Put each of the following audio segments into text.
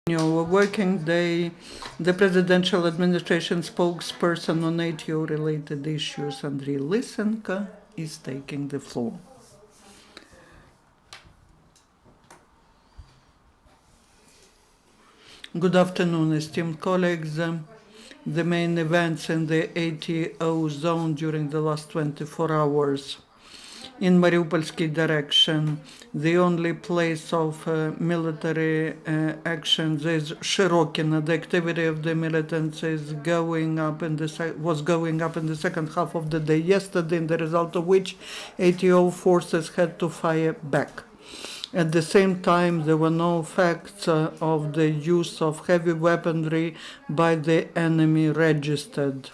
Working day, the presidential administration spokesperson on ATO-related issues, Andriy Lysenko, is taking the floor. Good afternoon, esteemed colleagues. The main events in the ATO zone during the last 24 hours. In Mariupolsky direction, the only place of military actions is Shirokino. The activity of the militants was going up in the second half of the day yesterday, in the result of which ATO forces had to fire back. At the same time, there were no facts of the use of heavy weaponry by the enemy registered.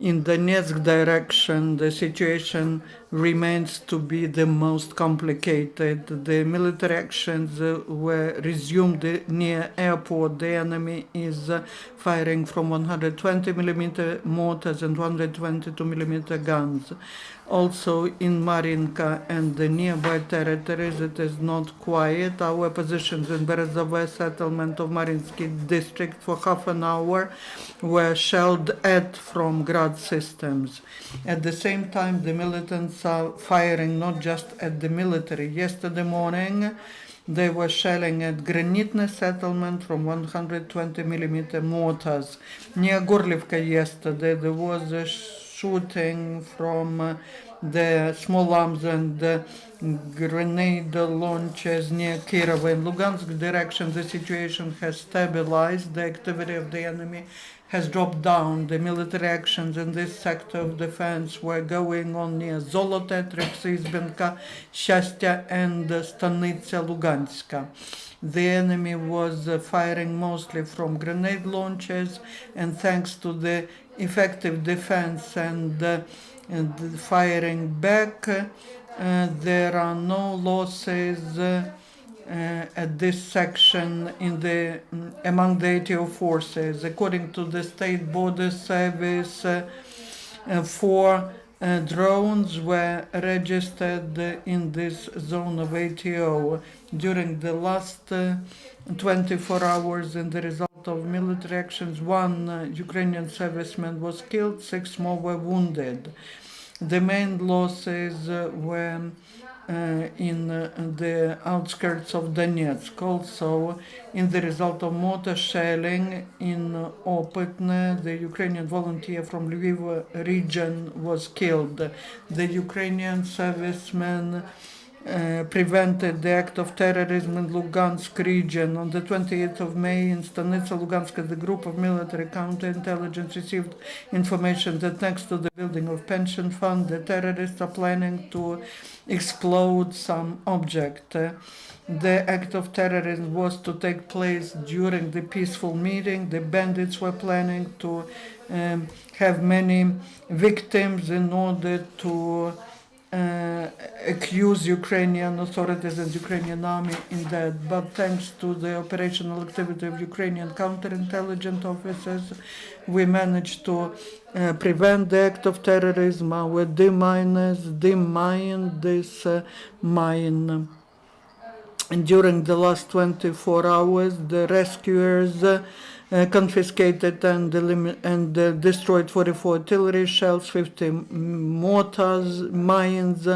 In the Donetsk direction, the situation remains to be the most complicated. The military actions were resumed near airport. The enemy is firing from 120mm mortars and 122mm guns. Also in Marinka and the nearby territories, it is not quiet. Our positions in Berezovaya settlement of Marinsky district for half an hour were shelled at from Grad systems. At the same time, the militants are firing not just at the military. Yesterday morning, they were shelling at Granitny settlement from 120mm mortars. Near Gorlivka yesterday, there was a shooting from the small arms and grenade launches near Kirov. In Lugansk direction, the situation has stabilized. The activity of the enemy has dropped down. The military actions in this sector of defense were going on near Zolotetrix, Izbenka, Shastya, and Stanitsa Luganska. The enemy was firing mostly from grenade launches, and thanks to the effective defense and firing back, there are no losses at this section among the ATO forces. According to the State Border Service, 4 drones were registered in this zone of ATO during the last 24 hours. In the result of military actions, 1 Ukrainian serviceman was killed, 6 more were wounded. The main losses were in the outskirts of Donetsk. Also, in the result of mortar shelling in Opytne, the Ukrainian volunteer from Lviv region was killed. The Ukrainian serviceman prevented the act of terrorism in Lugansk region. On the 28th of May in Stanitsa Luganska, the group of military counterintelligence received information that next to the building of pension fund, the terrorists are planning to explode some object. The act of terrorism was to take place during the peaceful meeting. The bandits were planning to have many victims in order to accuse Ukrainian authorities and Ukrainian army in that. But thanks to the operational activity of Ukrainian counterintelligence officers, we managed to prevent the act of terrorism. Our deminers demined this mine. And during the last 24 hours, the rescuers confiscated and destroyed 44 artillery shells, 50 mortars, mines,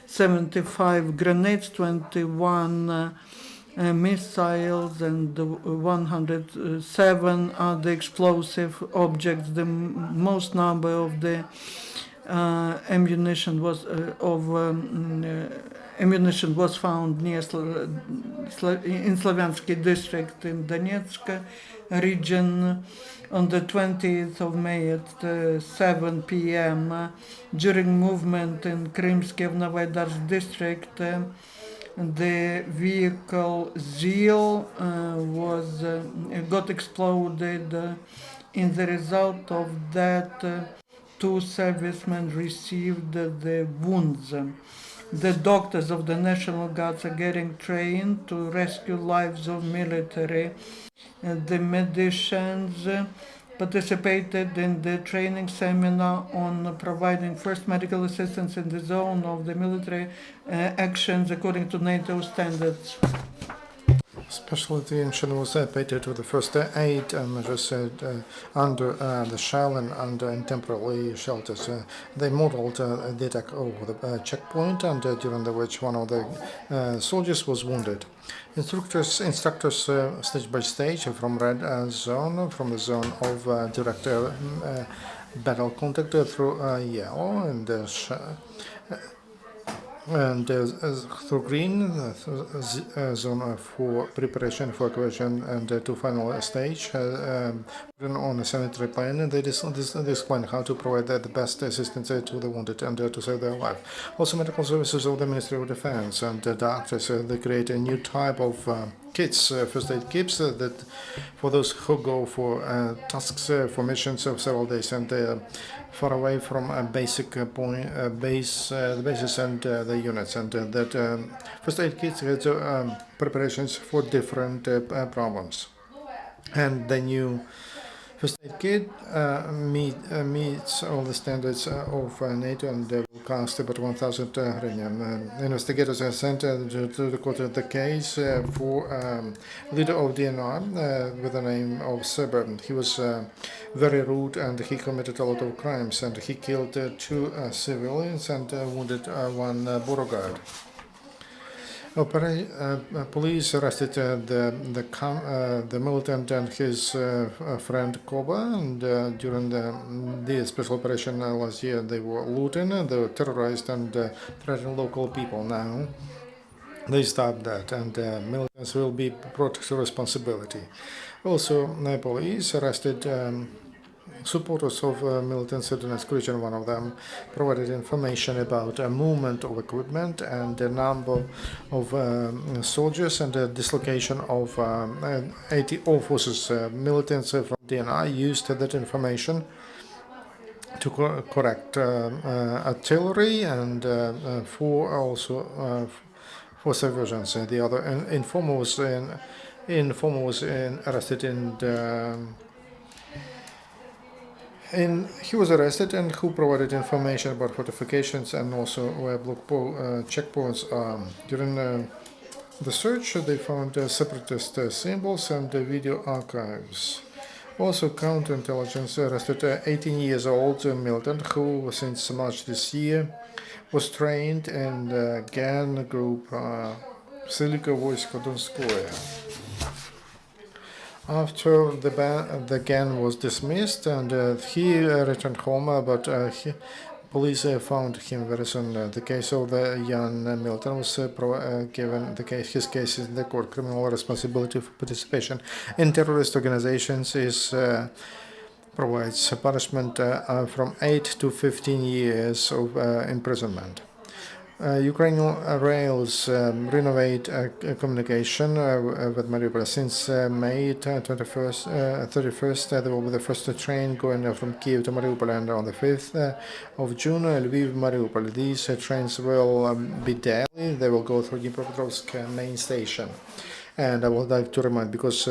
75 grenades, 21 missiles, and 107 other explosive objects. The most number of the ammunition was found near in Slaviansky district in Donetsk region on the 20th of May at 7 p.m. During movement in Krymsky-Novaidarsk district, the vehicle Zil got exploded. In the result of that, 2 servicemen received the wounds. The doctors of the National Guards are getting trained to rescue lives of military. The medicians participated in the training seminar on providing first medical assistance in the zone of the military actions according to NATO standards. Special attention was paid to the first aid measures under the shell and under temporary shelters. They modeled the attack over the checkpoint, and during which one of the soldiers was wounded. Instructors stage by stage from red zone, from the zone of direct battle contact through yellow and through green, zone for preparation for evacuation, and to final stage on a sanitary plan, and they explain how to provide the best assistance to the wounded and to save their life. Also, medical services of the Ministry of Defense and doctors, they create a new type of kits, first aid kits, that for those who go for tasks, for missions of several days, and far away from a basic the bases and the units, and that first aid kits has preparations for different problems. And the new first aid kit meets all the standards of NATO, and will cost about 1,000 hryvnia. Investigators are sent to the court of the case for leader of DNR with the name of Seber. He was very rude, and he committed a lot of crimes, and he killed 2 civilians and wounded 1 border guard. Police arrested the militant and his friend Koba, and during the special operation last year, they were looting, they were terrorized and threatening local people. Now they stopped that, and militants will be brought to responsibility. Also, police arrested supporters of militants in the Donetsk region. One of them provided information about a movement of equipment and the number of soldiers and the dislocation of 80 officers. Militants from DNI used that information to correct artillery and for also for subversions. The other informer was arrested he was arrested, and who provided information about fortifications and also where checkpoints are. During the search, they found separatist symbols and video archives. Also, counterintelligence arrested 18 years old militant who, since March this year, was trained in the GAN group Silika Voisko Donskoye. After the GAN was dismissed, and he returned home, but police found him very soon. The case of the young militant was given his case in the court. Criminal responsibility for participation in terrorist organizations provides punishment from 8 to 15 years of imprisonment. Ukrainian rails renovate communication with Mariupol. Since May 31st, there will be the first train going from Kiev to Mariupol, and on the 5th of June, Lviv-Mariupol. These trains will be daily. They will go through Dnipropetrovsk main station. And I would like to remind, because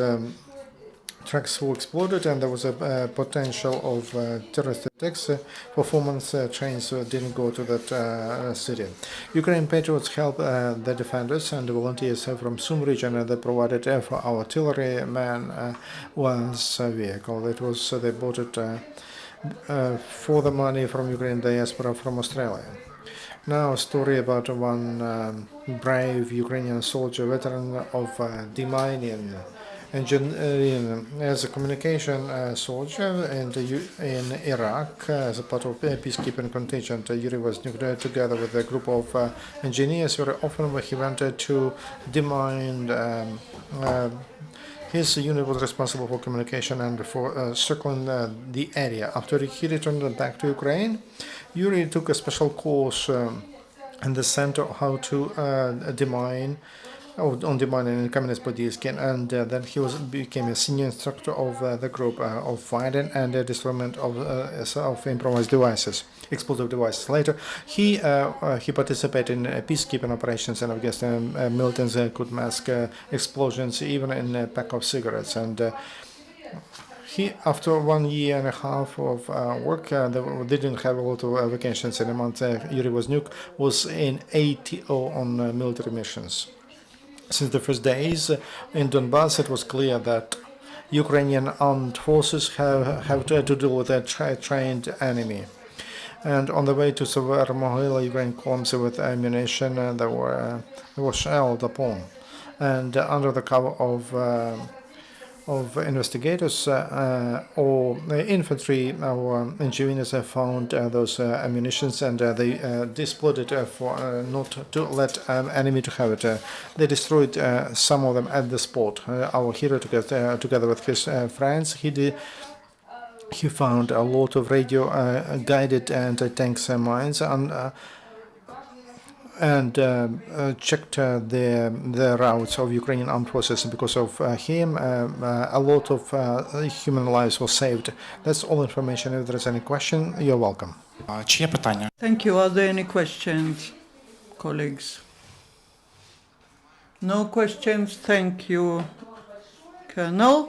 tracks were exploded and there was a potential of terrorist attacks. For 4 months, trains didn't go to that city. Ukraine Patriots help the defenders and the volunteers from Sum region, and they provided for our artilleryman one's vehicle. It was they bought it for the money from Ukraine diaspora from Australia. Now a story about one brave Ukrainian soldier, veteran of demining engineering, as a communication soldier in Iraq as a part of a peacekeeping contingent. Yuri was together with a group of engineers. Very often when he wanted to demine, his unit was responsible for communication and for circling the area. After he returned back to Ukraine, Yuri took a special course in the center how to demine on demining in Kamenets-Podilsky, and then he became a senior instructor of the group of finding and destroyment of improvised devices, explosive devices. Later, he participated in peacekeeping operations in Afghanistan. Militants could mask explosions even in a pack of cigarettes, and after 1 year and a half of work, they didn't have a lot of vacations in a month. Yuri Woznuk was in ATO on military missions. Since the first days in Donbass, it was clear that Ukrainian armed forces have to deal with a trained enemy. And on the way to Severmohyla, Ukraine comes with ammunition that were shelled upon. And under the cover of investigators or infantry, our engineers have found those ammunitions, and they displayed it for not to let enemy to have it. They destroyed some of them at the spot. Our hero, together with his friends, he found a lot of radio guided anti-tank mines and checked the routes of Ukrainian armed forces. Because of him, a lot of human lives were saved. That's all information. If there is any question, you're welcome. Чи є питання? Thank you. Are there any questions, colleagues? No questions. Thank you, Colonel.